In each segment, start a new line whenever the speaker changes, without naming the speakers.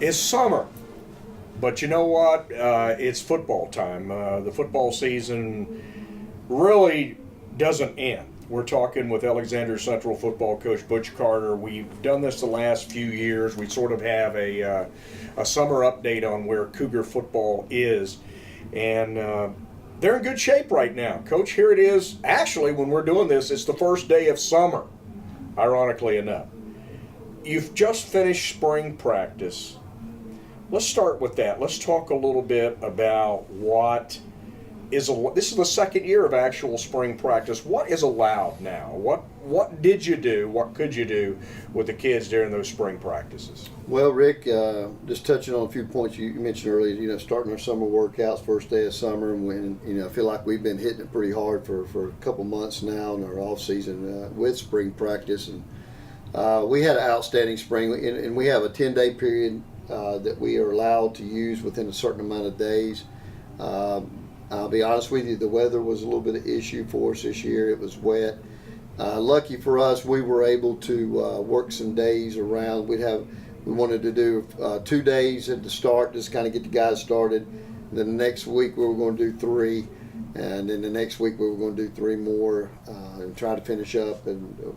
It's summer, but you know what? It's football time. The football season really doesn't end. We're talking with Alexander Central football coach Butch Carter. We've done this the last few years. We sort of have a summer update on where Cougar football is, and they're in good shape right now. Coach, here it is. Actually, when we're doing this, it's the first day of summer, ironically enough. You've just finished spring practice. Let's start with that. Let's talk a little bit about what is this is the second year of actual spring practice. What is allowed now? What did you do? What could you do with the kids during those spring practices?
Well, Rick, just touching on a few points you mentioned earlier. Starting our summer workouts, first day of summer, and when I feel like we've been hitting it pretty hard for a couple months now in our off season with spring practice, and we had an outstanding spring, and we have a 10-day period that we are allowed to use within a certain amount of days. I'll be honest with you, the weather was a little bit of an issue for us this year. It was wet. Lucky for us, we were able to work some days around. We wanted to do 2 days at the start, just kind of get the guys started. Then the next week we were going to do 3, and then the next week we were going to do 3 more and try to finish up and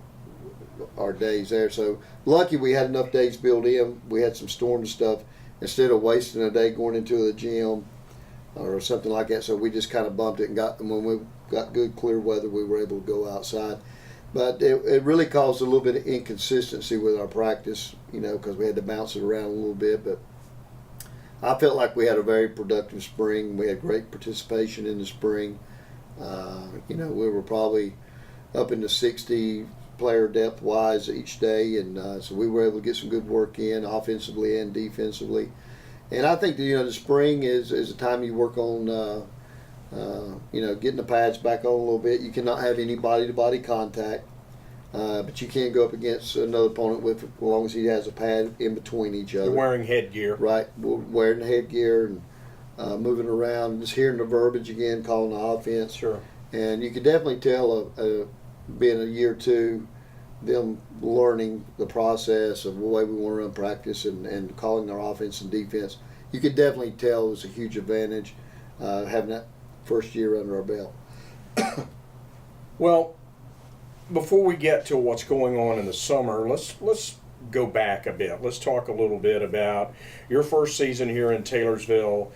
our days there. So lucky we had enough days built in. We had some storm stuff instead of wasting a day going into the gym or something like that. So we just kind of bumped it, and when we got good clear weather, we were able to go outside. But it really caused a little bit of inconsistency with our practice, because we had to bounce it around a little bit. But I felt like we had a very productive spring. We had great participation in the spring. We were probably up in the 60 player depth wise each day, and so we were able to get some good work in offensively and defensively. And I think the spring is a time you work on getting the pads back on a little bit. You cannot have any body to body contact, but you can go up against another opponent with, as long as he has a pad in between each other.
You're wearing headgear,
right? We're wearing the headgear and moving around, just hearing the verbiage again, calling the offense.
Sure.
And you can definitely tell being a year or two, them learning the process of the way we want to run practice and calling their offense and defense. You could definitely tell it was a huge advantage having that first year under our belt.
Well, before we get to what's going on in the summer, let's go back a bit. Let's talk a little bit about your first season here in Taylorsville.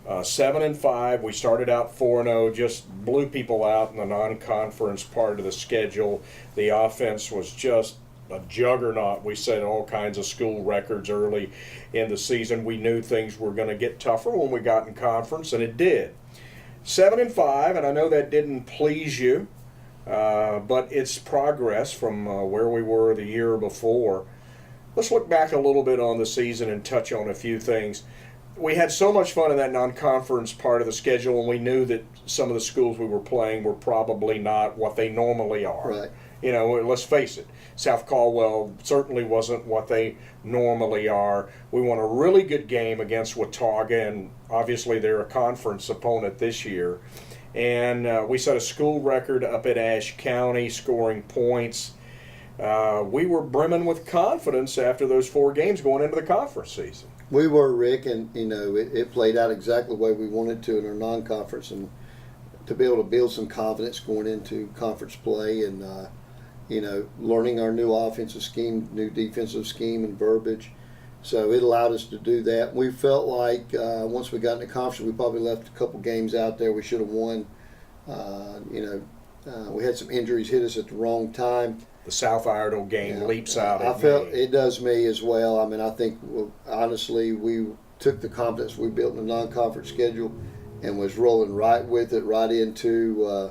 7-5. We started out 4-0, just blew people out in the non-conference part of the schedule. The offense was just a juggernaut. We set all kinds of school records early in the season. We knew things were going to get tougher when we got in conference, and it did. 7-5, and I know that didn't please you, but it's progress from where we were the year before. Let's look back a little bit on the season and touch on a few things. We had so much fun in that non-conference part of the schedule, and we knew that some of the schools we were playing were probably not what they normally are.
Right.
Let's face it, South Caldwell certainly wasn't what they normally are. We won a really good game against Watauga, and obviously they're a conference opponent this year. And we set a school record up at Ashe County, scoring points. We were brimming with confidence after those 4 games going into the conference season.
We were, Rick, and it played out exactly the way we wanted to in our non-conference, and to be able to build some confidence going into conference play, and learning our new offensive scheme, new defensive scheme, and verbiage. So it allowed us to do that. We felt like once we got into conference, we probably left a couple games out there we should have won. We had some injuries hit us at the wrong time.
The South Iredell game leaps out at
I felt
me.
it does me as well. I mean, I think, honestly, we took the confidence we built in the non-conference schedule and was rolling right with it, right into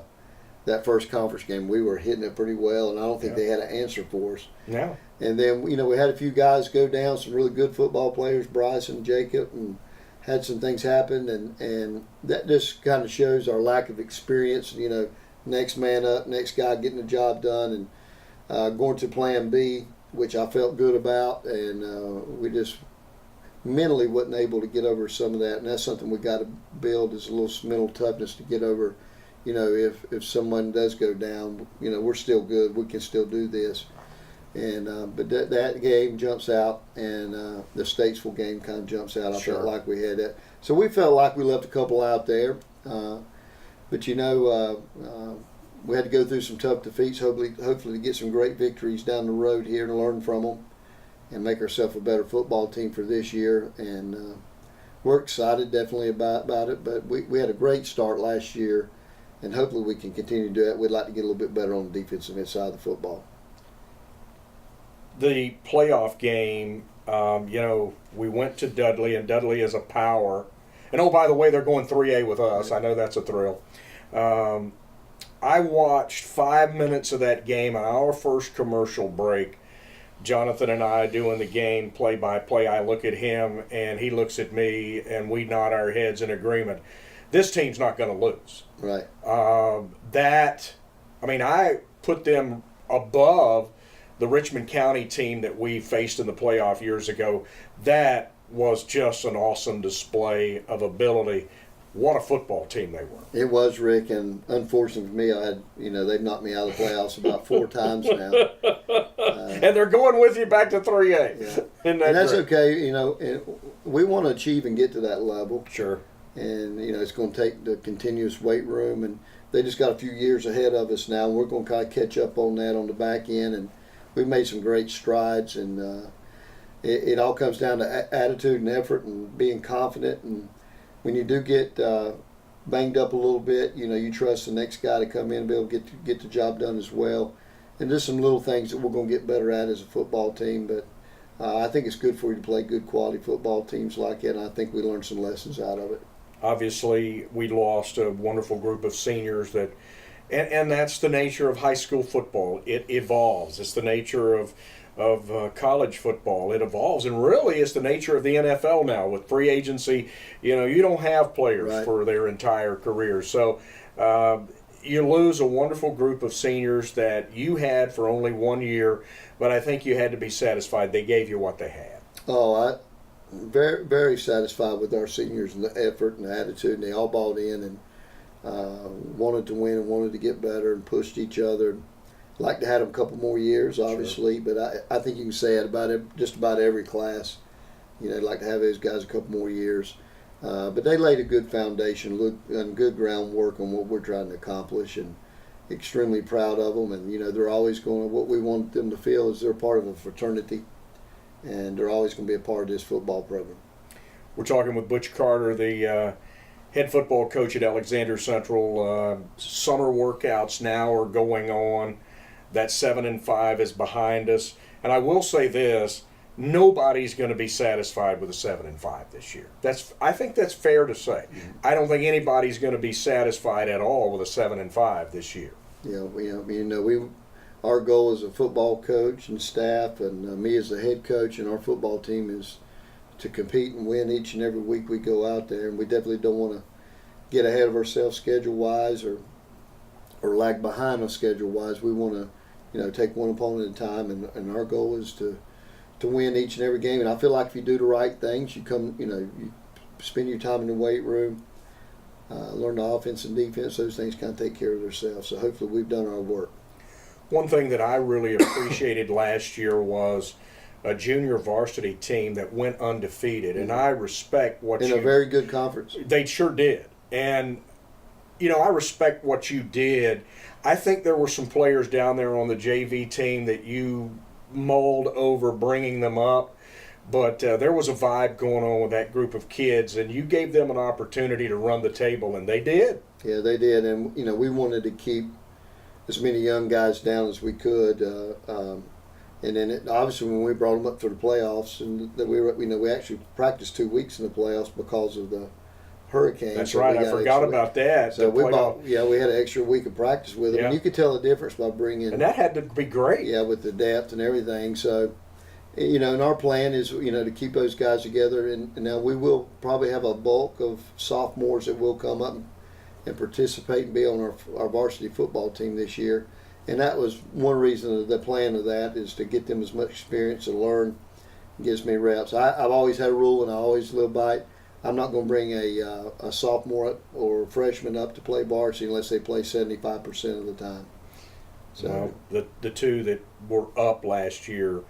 that first conference game. We were hitting it pretty well, and I don't think they had an answer for us.
Yeah.
And then, we had a few guys go down, some really good football players, Bryce and Jacob, and had some things happen, and that just kind of shows our lack of experience. Next man up, next guy getting the job done, and going to plan B, which I felt good about, and we just mentally wasn't able to get over some of that, and that's something we got to build, is a little mental toughness to get over. If someone does go down, we're still good. We can still do this. And but that game jumps out, and the Statesville game kind of jumps out. I
Sure.
felt like we had that, so we felt like we left a couple out there. But we had to go through some tough defeats. Hopefully to get some great victories down the road here and learn from them, and make ourselves a better football team for this year. And we're excited definitely about it. But we had a great start last year, and hopefully we can continue to do that. We'd like to get a little bit better on the defensive side of the football.
The playoff game, we went to Dudley, and Dudley is a power. And oh, by the way, they're going 3A with us. I know that's a thrill. I watched 5 minutes of that game on our first commercial break. Jonathan and I doing the game play-by-play. I look at him, and he looks at me, and we nod our heads in agreement. This team's not going to lose.
Right.
I put them above the Richmond County team that we faced in the playoff years ago. That was just an awesome display of ability. What a football team they were.
It was, Rick, and unfortunately for me, they've knocked me out of the playoffs about 4 times now.
And they're going with you back to 3A.
Yeah.
And
that's okay. And we want to achieve and get to that level.
Sure.
And, it's going to take the continuous weight room, and they just got a few years ahead of us now, and we're going to kind of catch up on that on the back end, and we've made some great strides, and it all comes down to attitude and effort and being confident. And when you do get banged up a little bit, you trust the next guy to come in and be able to get the job done as well. And there's some little things that we're going to get better at as a football team, but I think it's good for you to play good quality football teams like that, and I think we learned some lessons out of it.
Obviously, we lost a wonderful group of seniors and that's the nature of high school football. It evolves. It's the nature of college football. It evolves, and really it's the nature of the NFL now with free agency. You don't have players
Right.
for their entire career, so you lose a wonderful group of seniors that you had for only 1 year, but I think you had to be satisfied they gave you what they had.
Oh, I'm very, very satisfied with our seniors and the effort and the attitude, and they all bought in and wanted to win and wanted to get better and pushed each other. Like to have them a couple more years, obviously,
Sure.
but I think you can say it about just about every class. I'd like to have those guys a couple more years. But they laid a good foundation, and good groundwork on what we're trying to accomplish, and extremely proud of them. And they're always going. What we want them to feel is they're part of a fraternity, and they're always going to be a part of this football program.
We're talking with Butch Carter, the head football coach at Alexander Central. Summer workouts now are going on. That 7-5 is behind us, and I will say this: nobody's going to be satisfied with a 7-5 this year. I think that's fair to say.
Mm-hmm.
I don't think anybody's going to be satisfied at all with a 7-5 this year.
Our goal as a football coach and staff, and me as the head coach, and our football team is to compete and win each and every week we go out there. And we definitely don't want to get ahead of ourselves schedule-wise or lag behind us schedule-wise. We want to, take one opponent at a time, and our goal is to win each and every game. And I feel like if you do the right things, you spend your time in the weight room, learn the offense and defense, those things kind of take care of themselves. So hopefully we've done our work.
One thing that I really appreciated last year was a junior varsity team that went undefeated, and I respect what
in a very good conference.
They sure did. And, I respect what you did. I think there were some players down there on the JV team that you mulled over bringing them up, but there was a vibe going on with that group of kids, and you gave them an opportunity to run the table, and they did.
Yeah, they did. And, we wanted to keep as many young guys down as we could. And then obviously when we brought them up for the playoffs, and that we actually practiced 2 weeks in the playoffs because of the hurricane.
That's
so
right. I forgot about that.
So we had an extra week of practice with them.
Yeah.
And you could tell the difference by bringing.
And that had to be great.
Yeah, with the depth and everything. So, and our plan is, to keep those guys together. And now we will probably have a bulk of sophomores that will come up and participate and be on our varsity football team this year. And that was one reason of the plan of that, is to get them as much experience and learn and get as many reps. I've always had a rule, and I always live by it. I'm not going to bring a sophomore or freshman up to play varsity unless they play 75% of the time. So
the two that were up last year,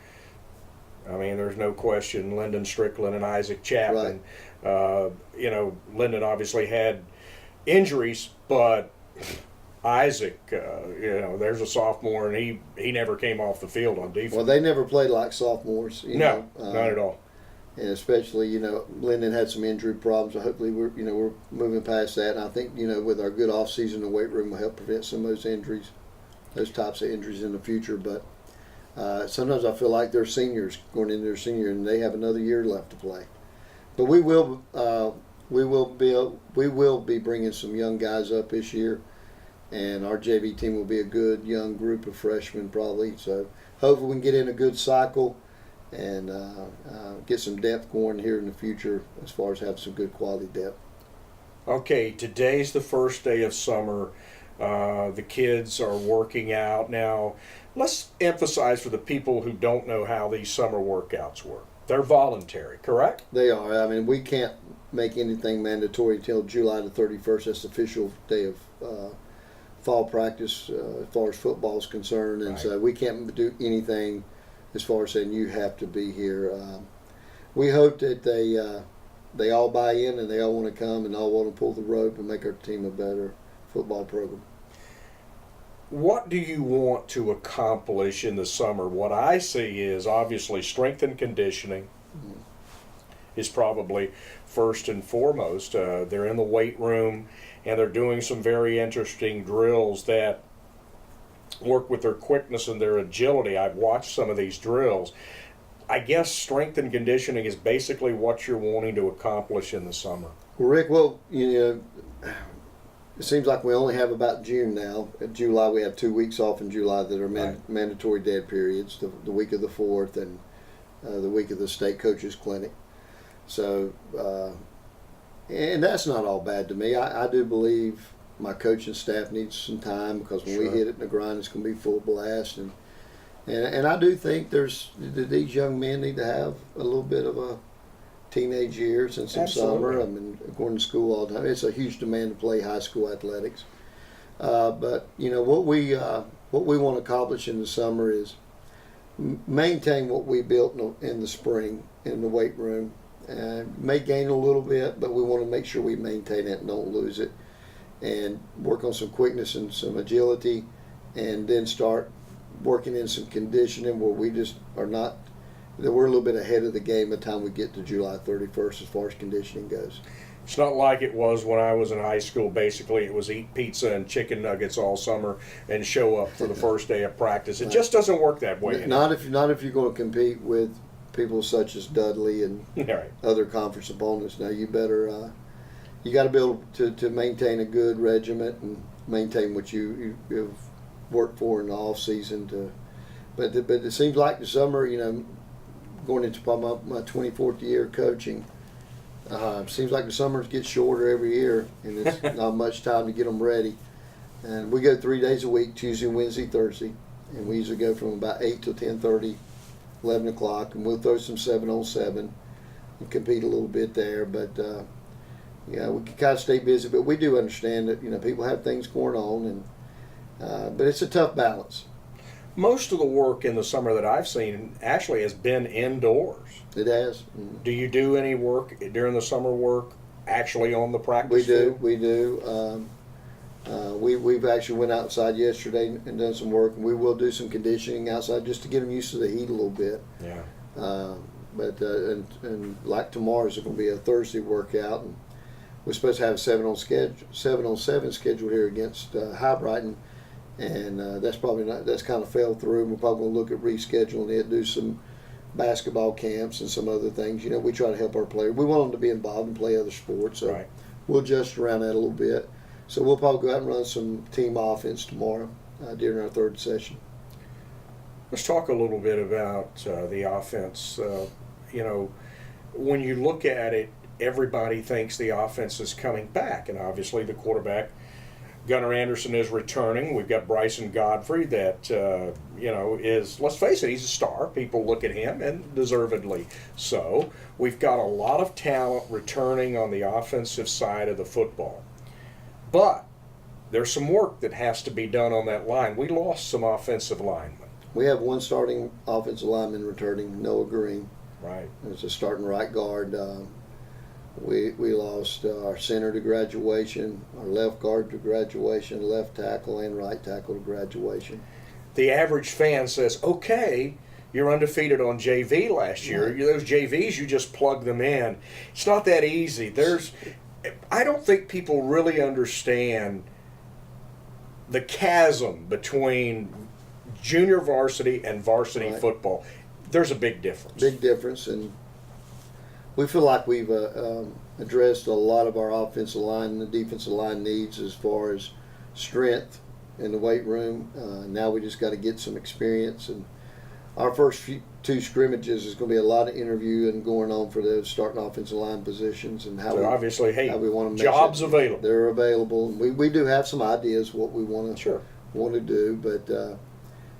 I mean, there's no question, Landon Strickland and Isaac Chapman. Landon obviously had injuries, but Isaac, there's a sophomore, and he never came off the field on defense.
well, they never played like sophomores.
No, not at all.
And especially, Landon had some injury problems. So hopefully, we're moving past that. And I think, with our good off season, the weight room will help prevent some of those injuries, those types of injuries in the future. But sometimes I feel like they're seniors going into their senior, and they have another year left to play. But we will be bringing some young guys up this year, and our JV team will be a good young group of freshmen probably. So hopefully we can get in a good cycle and get some depth going here in the future as far as have some good quality depth.
Okay, today's the first day of summer. The kids are working out. Now, let's emphasize for the people who don't know how these summer workouts work. They're voluntary, correct?
They are. I mean, we can't make anything mandatory until July the 31st. That's the official day of fall practice as far as football is concerned. And
Right.
so we can't do anything as far as saying you have to be here. We hope that they all buy in and they all want to come and all want to pull the rope and make our team a better football program.
What do you want to accomplish in the summer? What I see is obviously strength and conditioning is probably first and foremost. They're in the weight room and they're doing some very interesting drills that work with their quickness and their agility. I've watched some of these drills. I guess strength and conditioning is basically what you're wanting to accomplish in the summer.
Well, Rick, it seems like we only have about June now. In July, we have 2 weeks off in July that are
Right.
mandatory dead periods, the week of the 4th and the week of the state coaches clinic. So, and that's not all bad to me. I do believe my coaching staff needs some time because when we
Sure.
hit it in the grind, it's going to be full blast. And I do think these young men need to have a little bit of a teenage years and some
Absolutely.
summer. I mean, going to school all the time. It's a huge demand to play high school athletics. But what we want to accomplish in the summer is maintain what we built in the spring in the weight room. May gain a little bit, but we want to make sure we maintain it and don't lose it. And work on some quickness and some agility, and then start working in some conditioning where we just are not. That we're a little bit ahead of the game by the time we get to July 31st as far as conditioning goes.
It's not like it was when I was in high school. Basically, it was eat pizza and chicken nuggets all summer and show up for the first day of practice. It just doesn't work that way.
Not if you're going to compete with people such as Dudley and
Right.
other conference opponents. Now you better you got to be able to maintain a good regiment and maintain what you've worked for in the off season. But it seems like the summer, going into probably my 24th year coaching, seems like the summers get shorter every year, and it's not much time to get them ready. And we go 3 days a week, Tuesday, Wednesday, Thursday, and we usually go from about 8 till 10:30, 11 o'clock, and we'll throw some 7-on-7 and compete a little bit there. But we can kind of stay busy, but we do understand that people have things going on, and but it's a tough balance.
Most of the work in the summer that I've seen actually has been indoors.
It has.
Do you do any work during the summer work actually on the practice
We do.
field?
We do. We've actually went outside yesterday and done some work. And we will do some conditioning outside just to get them used to the heat a little bit.
Yeah.
And like tomorrow's going to be a Thursday workout, and we're supposed to have a 7-on-7 schedule here against High Brighton, and that's kind of fell through. We're probably going to look at rescheduling it, do some basketball camps and some other things. We try to help our players. We want them to be involved and play other sports, so
Right.
we'll adjust around that a little bit. So we'll probably go out and run some team offense tomorrow during our third session.
Let's talk a little bit about the offense. When you look at it, everybody thinks the offense is coming back, and obviously the quarterback, Gunnar Anderson, is returning. We've got Bryson Godfrey that, is, let's face it, he's a star. People look at him, and deservedly so. We've got a lot of talent returning on the offensive side of the football. But there's some work that has to be done on that line. We lost some offensive linemen.
We have one starting offensive lineman returning, Noah Green.
Right.
As a starting right guard. We lost our center to graduation, our left guard to graduation, left tackle and right tackle to graduation.
The average fan says, okay, you're undefeated on JV last year.
Right.
Those JVs, you just plug them in. It's not that easy. I don't think people really understand the chasm between junior varsity and varsity
Right.
football. There's a big difference.
Big difference, and we feel like we've addressed a lot of our offensive line and the defensive line needs as far as strength in the weight room. Now we just got to get some experience, and our first two scrimmages is going to be a lot of interviewing going on for those starting offensive line positions and how
So obviously, hey,
how we want to
jobs available.
They're available. We do have some ideas what we want to do, but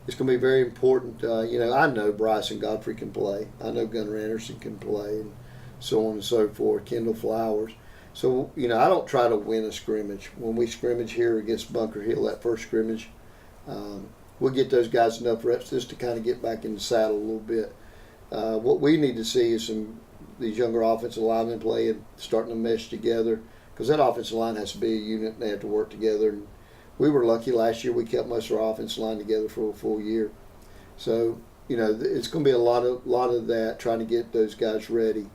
it's going to be very important. I know Bryson Godfrey can play. I know Gunnar Anderson can play, and so on and so forth. Kendall Flowers. So I don't try to win a scrimmage. When we scrimmage here against Bunker Hill, that first scrimmage, we'll get those guys enough reps just to kind of get back in the saddle a little bit. What we need to see is these younger offensive linemen play and starting to mesh together, because that offensive line has to be a unit and they have to work together. And we were lucky last year; we kept most of our offensive line together for a full year. So it's going to be a lot of that, trying to get those guys ready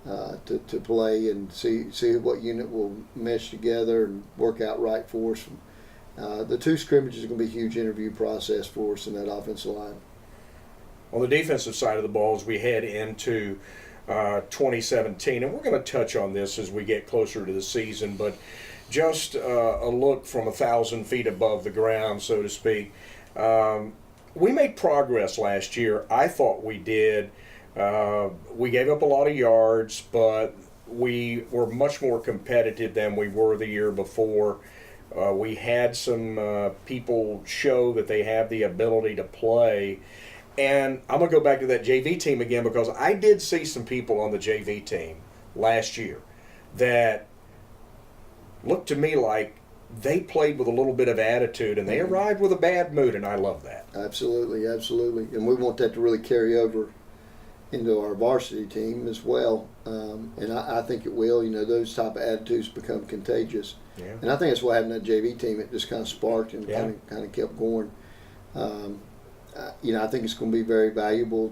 to play and see what unit will mesh together and work out right for us. The two scrimmages are going to be a huge interview process for us in that offensive line.
On the defensive side of the ball, as we head into 2017, and we're going to touch on this as we get closer to the season, but just a look from 1,000 feet above the ground, so to speak. We made progress last year. I thought we did. We gave up a lot of yards, but we were much more competitive than we were the year before. We had some people show that they have the ability to play. And I'm going to go back to that JV team again, because I did see some people on the JV team last year that looked to me like they played with a little bit of attitude, and they arrived with a bad mood, and I love that.
Absolutely. And we want that to really carry over into our varsity team as well. And I think it will. Those type of attitudes become contagious.
Yeah.
And I think that's what happened to that JV team. It just kind of sparked and
Yeah.
kind of kept going. I think it's going to be very valuable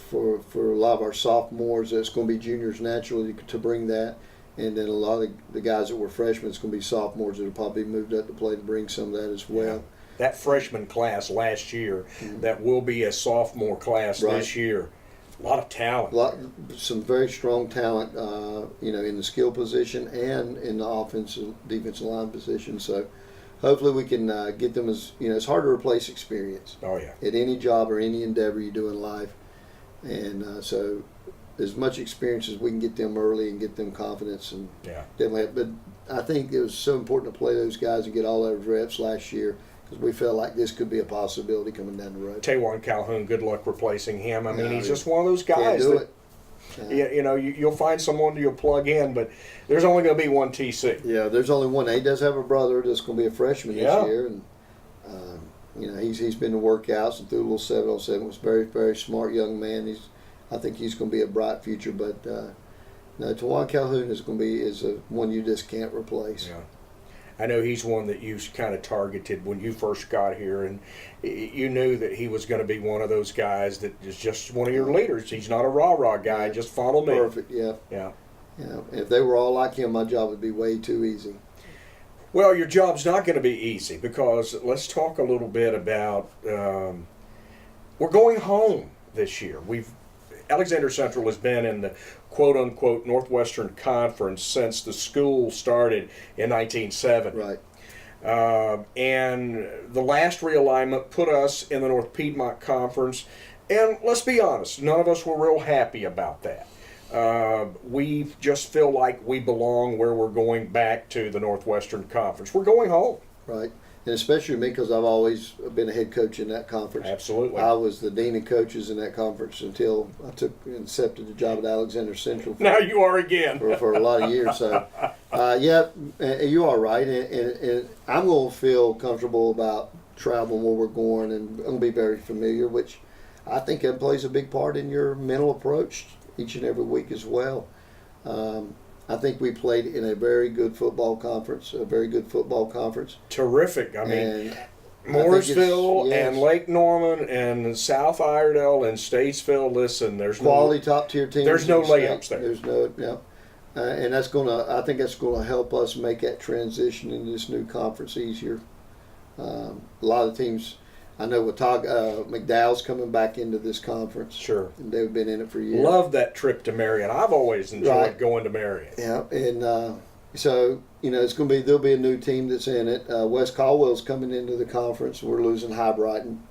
for a lot of our sophomores. It's going to be juniors naturally to bring that. And then a lot of the guys that were freshmen, it's going to be sophomores that will probably moved up to play to bring some of that as well.
Yeah. That freshman class last year, that will be a sophomore class this year, a lot of talent.
Some very strong talent, in the skill position and in the offensive, defensive line position. So hopefully we can get them it's hard to replace experience.
Oh, yeah.
At any job or any endeavor you do in life. And so as much experience as we can get them early and get them confidence, and definitely. But I think it was so important to play those guys and get all those reps last year, because we felt like this could be a possibility coming down the road.
Taywon Calhoun, good luck replacing him. I mean,
No,
he's just one of those guys
can't do
that, you'll find someone you'll plug in, but there's only going to be one TC.
Yeah, there's only one. He does have a brother that's going to be a freshman this year, and he's been to workouts and threw a little 7-on-7. Was very, very smart young man. I think he's going to be a bright future, but Taywon Calhoun is one you just can't replace.
Yeah. I know he's one that you kind of targeted when you first got here, and you knew that he was going to be one of those guys that is just one of your leaders. He's not a rah-rah guy. Just follow me.
Perfect, yeah.
Yeah.
Yeah. If they were all like him, my job would be way too easy.
Well, your job's not going to be easy, because let's talk a little bit about we're going home this year. Alexander Central has been in the quote-unquote Northwestern Conference since the school started in 1970.
Right.
And the last realignment put us in the North Piedmont Conference, and let's be honest, none of us were real happy about that. We just feel like we belong where we're going back to the Northwestern Conference. We're going home.
Right. and especially me because I've always been a head coach in that conference.
Absolutely.
I was the dean of coaches in that conference until I accepted the job at Alexander Central.
Now you are again.
for a lot of years. So, yeah, you are right, and I'm going to feel comfortable about traveling where we're going, and I'm going to be very familiar, which I think that plays a big part in your mental approach each and every week as well. I think we played in a very good football conference,
Terrific. I mean,
And
Mooresville
yes.
and Lake Norman and South Iredell and Statesville. Listen, there's
quality top tier teams.
There's no
in the state.
layups there.
There's no, yeah. And that's I think that's gonna help us make that transition into this new conference easier. A lot of teams, I know McDowell's coming back into this conference.
Sure.
And they've been in it for years.
Love that trip to Marion. I've always enjoyed
Right.
going to Marion.
Yeah, and so it's going to be there'll be a new team that's in it. West Caldwell's coming into the conference. We're losing High Brighton.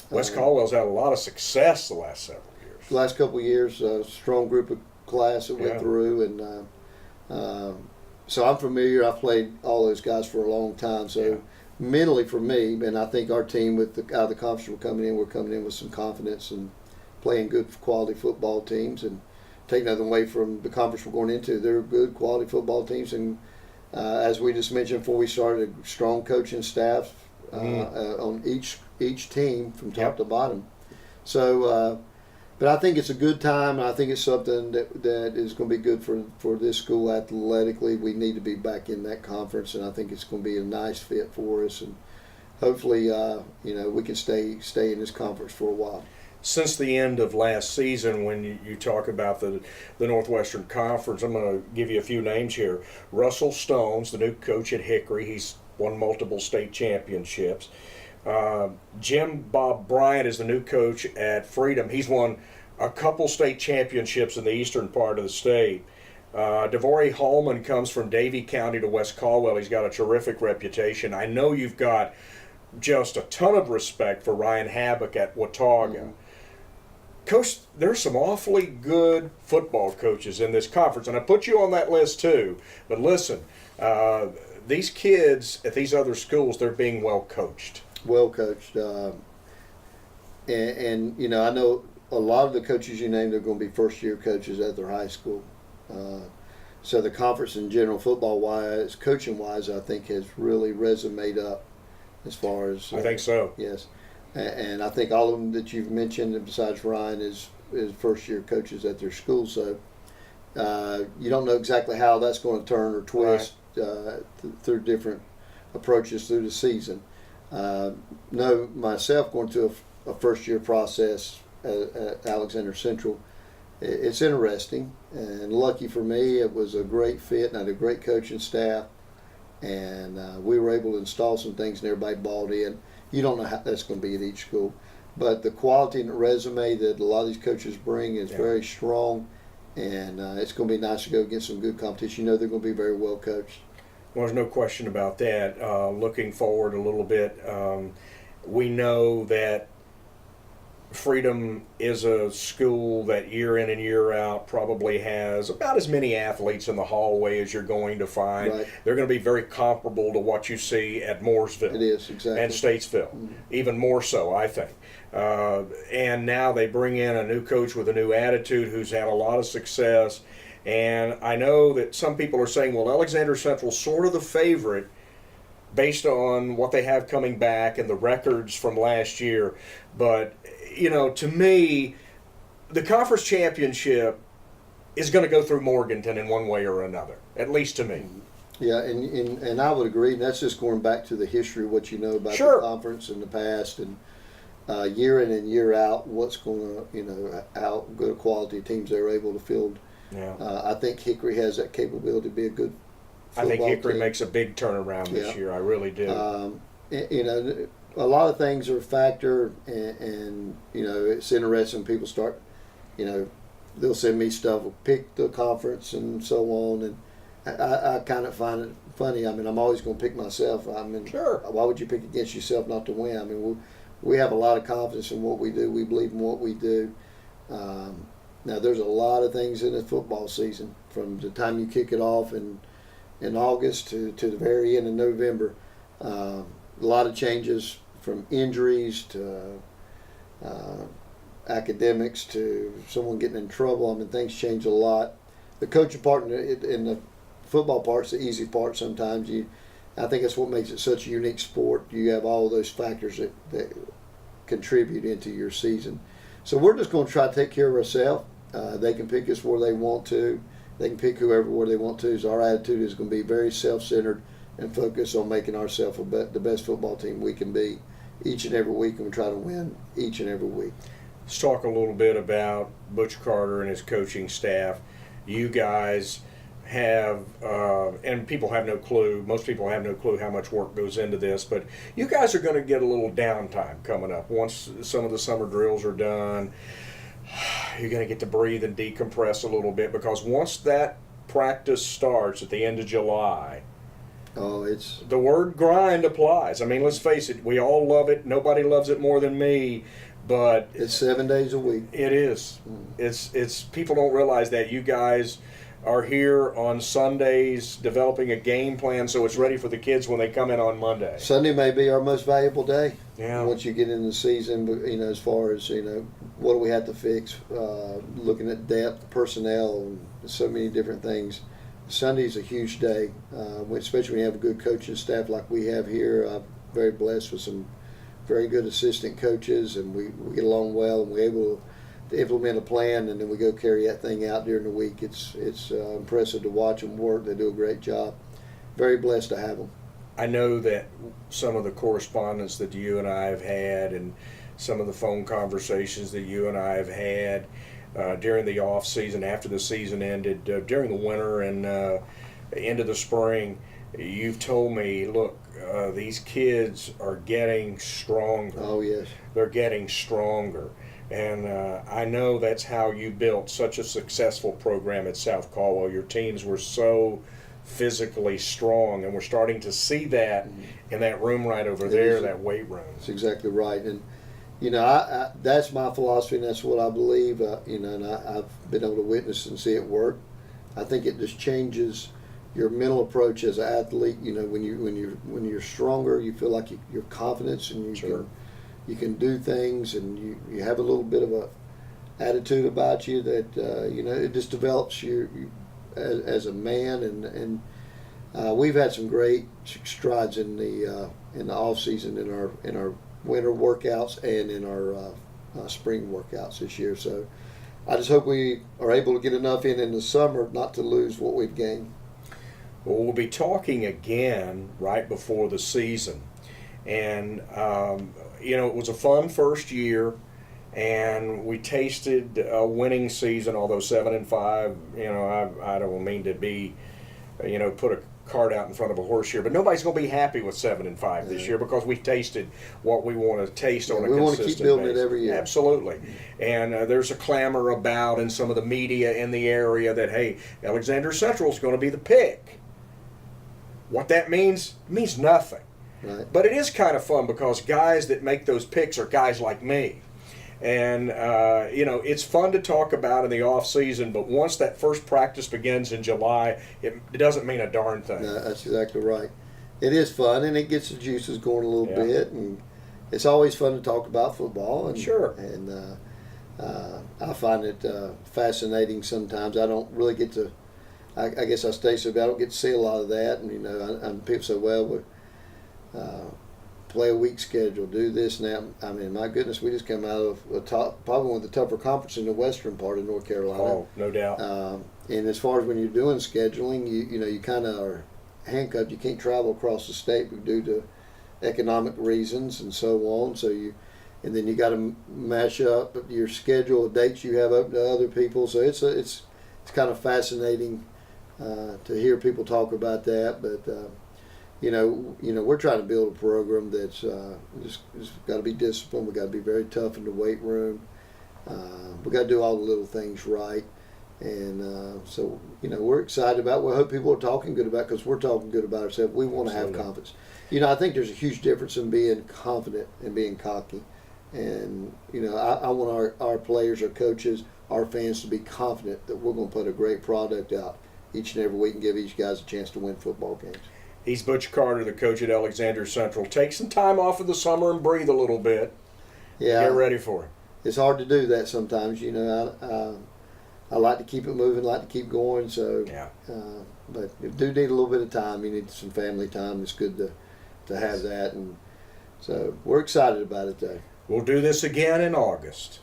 West Caldwell's had a lot of success the last several years.
The last couple of years, a strong group of class that went
Yeah.
through, and so I'm familiar. I've played all those guys for a long time, so.
Yeah.
Mentally for me, and I think our team out of the conference we're coming in with some confidence and playing good quality football teams, and take nothing away from the conference we're going into. They're good quality football teams, and as we just mentioned before we started, a strong coaching staff on each team from top
Yep.
to bottom. So, but I think it's a good time, and I think it's something that is going to be good for this school athletically. We need to be back in that conference, and I think it's going to be a nice fit for us, and hopefully, we can stay in this conference for a while.
Since the end of last season, when you talk about the Northwestern Conference, I'm going to give you a few names here. Russell Stone's the new coach at Hickory. He's won multiple state championships. Jim Bob Bryant is the new coach at Freedom. He's won a couple state championships in the eastern part of the state. DeVory Holman comes from Davie County to West Caldwell. He's got a terrific reputation. I know you've got just a ton of respect for Ryan Habbock at Watauga.
Mm-hmm.
Coach, there's some awfully good football coaches in this conference, and I put you on that list too. But listen, these kids at these other schools, they're being well coached.
Well coached, and I know a lot of the coaches you named are going to be first year coaches at their high school. So the conference in general, football wise, coaching wise, I think has really resumed up as far as.
I think so.
Yes, and I think all of them that you've mentioned, besides Ryan, is first year coaches at their school. So you don't know exactly how that's going to turn or twist through different approaches through the season. No, myself going to a first year process at Alexander Central, it's interesting, and lucky for me, it was a great fit, and I had a great coaching staff, and we were able to install some things, and everybody bought in. You don't know how that's going to be at each school, but the quality and the resume that a lot of these coaches bring is very strong, and it's going to be nice to go against some good competition. They're going to be very well coached.
Well, there's no question about that. Looking forward a little bit, we know that Freedom is a school that year in and year out probably has about as many athletes in the hallway as you're going to find.
Right.
They're going to be very comparable to what you see at Mooresville.
It is, exactly.
And Statesville, even more so, I think. And now they bring in a new coach with a new attitude who's had a lot of success. And I know that some people are saying, well, Alexander Central's sort of the favorite based on what they have coming back and the records from last year. But, to me, the conference championship is going to go through Morganton in one way or another, at least to me.
Yeah, and I would agree. And that's just going back to the history of what you know about
Sure.
the conference in the past, and year in and year out, what's going to, how good a quality teams they're able to field.
Yeah.
I think Hickory has that capability to be a good
I think Hickory
team.
makes a big turnaround this year. I really do.
A lot of things are a factor, and it's interesting. People start, they'll send me stuff, pick the conference and so on, and I kind of find it funny. I mean, I'm always going to pick myself. I mean,
Sure.
Why would you pick against yourself not to win? I mean, we have a lot of confidence in what we do. We believe in what we do. Now, there's a lot of things in the football season, from the time you kick it off in August to the very end of November. a lot of changes from injuries to academics to someone getting in trouble. I mean, things change a lot. The coaching part and the football part's the easy part sometimes. I think that's what makes it such a unique sport. You have all those factors that contribute into your season. So we're just going to try to take care of ourselves. They can pick us where they want to. They can pick whoever where they want to. So our attitude is going to be very self-centered and focus on making ourselves the best football team we can be each and every week, and we try to win each and every week.
Let's talk a little bit about Butch Carter and his coaching staff. You guys have, and people have no clue, most people have no clue how much work goes into this, but you guys are going to get a little downtime coming up. Once some of the summer drills are done, you're going to get to breathe and decompress a little bit, because once that practice starts at the end of July, the word grind applies. I mean, let's face it, we all love it. Nobody loves it more than me, but
it's 7 days a week.
It is. It's people don't realize that you guys are here on Sundays developing a game plan so it's ready for the kids when they come in on Monday.
Sunday may be our most valuable day.
Yeah.
Once you get into the season, as far as, what do we have to fix, looking at depth, personnel, and so many different things. Sunday's a huge day, especially when you have a good coaching staff like we have here. I'm very blessed with some very good assistant coaches, and we get along well, and we're able to implement a plan, and then we go carry that thing out during the week. It's impressive to watch them work. They do a great job. Very blessed to have them.
I know that some of the correspondence that you and I have had, and some of the phone conversations that you and I have had during the off season, after the season ended, during the winter and into the spring, you've told me, look, these kids are getting stronger.
Oh, yes.
They're getting stronger. And I know that's how you built such a successful program at South Caldwell. Your teams were so physically strong, and we're starting to see that in that room right over there, that weight room.
That's exactly right. And, I that's my philosophy, and that's what I believe, and I've been able to witness and see it work. I think it just changes your mental approach as an athlete. When you're stronger, you feel like your confidence, and you can do things, and you have a little bit of a attitude about you that it just develops you as a man, and we've had some great strides in the off season, in our winter workouts and in our spring workouts this year. So I just hope we are able to get enough in the summer not to lose what we've gained.
Well, we'll be talking again right before the season, and it was a fun first year, and we tasted a winning season. Although 7-5, I don't mean to be, put a cart out in front of a horse here, but nobody's going to be happy with 7-5 this year, because we've tasted what we want to taste on a consistent basis. We want to keep building it every year. Absolutely. And there's a clamor about in some of the media in the area that, hey, Alexander Central is going to be the pick. What that means nothing.
Right.
But it is kind of fun, because guys that make those picks are guys like me. And, it's fun to talk about in the off season, but once that first practice begins in July, it doesn't mean a darn thing.
No, that's exactly right. It is fun, and it gets the juices going a little bit, and it's always fun to talk about football. And,
sure.
And I find it fascinating sometimes. I don't really get to, I guess I stay so bad, I don't get to see a lot of that. And, and people say, well, play a week schedule, do this and that. I mean, my goodness, we just come out of probably one of the tougher conferences in the western part of North Carolina.
Oh, no doubt.
And as far as when you're doing scheduling, you kind of are handcuffed. You can't travel across the state due to economic reasons and so on. And then you got to mash up your schedule, the dates you have open to other people. So it's kind of fascinating to hear people talk about that, but. We're trying to build a program that's just got to be disciplined. We got to be very tough in the weight room. We got to do all the little things right, and so we're excited about. We hope people are talking good about, because we're talking good about ourselves. We want to have confidence. I think there's a huge difference in being confident and being cocky, and I want our players, our coaches, our fans to be confident that we're going to put a great product out each and every week and give each guys a chance to win football games.
He's Butch Carter, the coach at Alexander Central. Take some time off of the summer and breathe a little bit.
Yeah,
Get ready for it.
it's hard to do that sometimes. You know, I like to keep it moving, like to keep going. So,
Yeah.
But you do need a little bit of time. You need some family time. It's good to have that, and so we're excited about it though.
We'll do this again in August.